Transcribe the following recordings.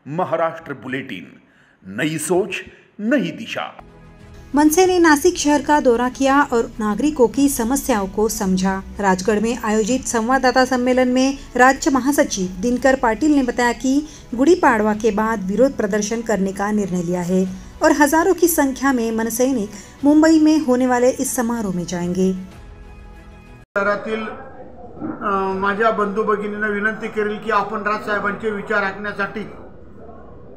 Maharashtra bulletin, नई सोच नई दिशा। मनसे ने नासिक शहर का दौरा किया और नागरिकों की समस्याओं को समझा। राजगढ़ में आयोजित संवाददाता सम्मेलन में राज्य महासचिव दिनकर पाटिल ने बताया कि गुड़ी पाड़वा के बाद विरोध प्रदर्शन करने का निर्णय लिया है और हजारों की संख्या में मनसैनिक मुंबई में होने वाले इस समारोह में जाएंगे। शहरातील माझ्या बंधू भगिनींना विनंती करेल की आपण राजसाहेबांचे विचार ऐकण्यासाठी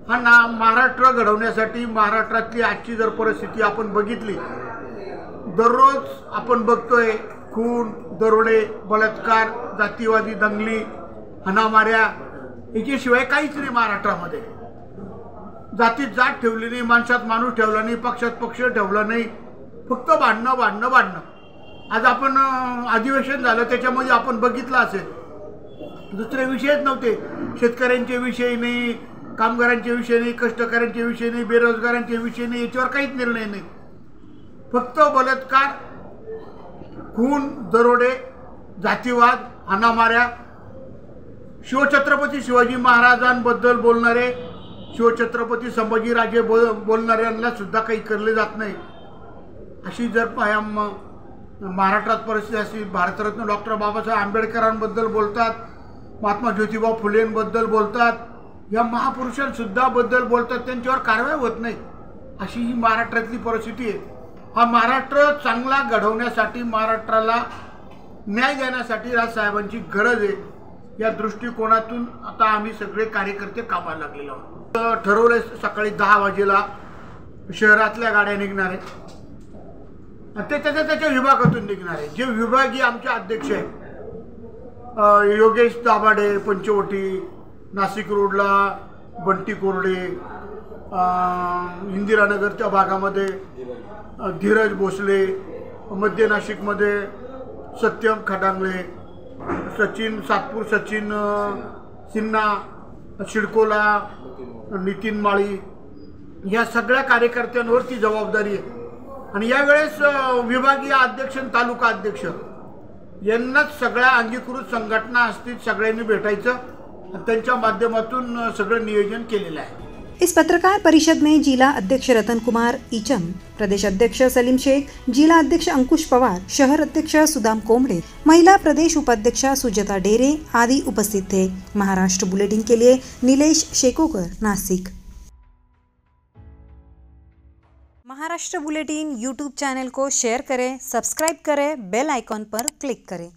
हा महाराष्ट्र घडवण्यासाठी महाराष्ट्रातली आजची जर परिस्थिती आपण बघितली, दररोज आपण बघतोय खून, दरोडे, बलात्कार, जातीवादी दंगली, हाणामाऱ्या याच्याशिवाय काहीच नाही। महाराष्ट्रामध्ये जातीत जात ठेवली नाही, माणसात माणूस ठेवला नाही, पक्षात पक्ष ठेवला नाही, फक्त भांडणं भांडणं भांडणं। आज आपण अधिवेशन झालं त्याच्यामध्ये आपण बघितलं असेल, दुसरे विषयच नव्हते। शेतकऱ्यांचे विषय नाही, कामगारांचे विषय नाही, कष्टकऱ्यांचे विषय नाही, बेरोजगारांचे विषय नाही, याच्यावर काहीच निर्णय नाही। फक्त बलात्कार, खून, दरोडे, जातीवाद, हाणामाऱ्या, शिवछत्रपती शिवाजी महाराजांबद्दल बोलणारे, शिवछत्रपती संभाजीराजे बोलणाऱ्यांना सुद्धा काही करले जात नाही। अशी जर महाराष्ट्रात परिस्थिती असती, भारतरत्न डॉक्टर बाबासाहेब आंबेडकरांबद्दल बोलतात, महात्मा ज्योतिबा फुलेंबद्दल बोलतात, या महापुरुषांसुद्धा बद्दल बोलतात, त्यांच्यावर कारवाई होत नाही। अशी ही महाराष्ट्रातली परिस्थिती आहे। हा महाराष्ट्र चांगला घडवण्यासाठी, महाराष्ट्राला न्याय देण्यासाठी राजसाहेबांची गरज आहे। या दृष्टिकोनातून आता आम्ही सगळे कार्यकर्ते कामाला लागलेलो आहोत। ठरवलंय सकाळी 10 वाजेला शहरातल्या गाड्या निघणार आहेत, त्याच्या विभागातून निघणार आहे। जे विभागीय आमचे अध्यक्ष आहेत, योगेश दाभाडे पंचवटी, नाशिक रोडला बंटी कोरडे, इंदिरानगरच्या भागामध्ये धीरज भोसले, मध्य नाशिकमध्ये सत्यम खडांगळे, सचिन सातपूर, सचिन सिन्हा, शिडकोला नितीन माळी, या सगळ्या कार्यकर्त्यांवरती जबाबदारी आहे। आणि यावेळेस विभागीय अध्यक्ष आणि तालुका अध्यक्ष यांनाच सगळ्या अंगीकृत संघटना असतील, सगळ्यांनी भेटायचं, त्यांच्या माध्यमातून सगळं नियोजन केलेलं आहे। इस पत्रकार परिषद में जिला अध्यक्ष रतन कुमार ईचम, प्रदेश अध्यक्ष सलीम शेख, जिला अध्यक्ष अंकुश पवार, शहर अध्यक्ष सुदाम कोमड़े, महिला प्रदेश उपाध्यक्षा सुजाता डेरे आदि उपस्थित थे। महाराष्ट्र बुलेटिन के लिए Nilesh Shekokar, Nashik. Maharashtra bulletin YouTube channel को शेयर करें, सब्सक्राइब करें, बेल आइकॉन पर क्लिक करें।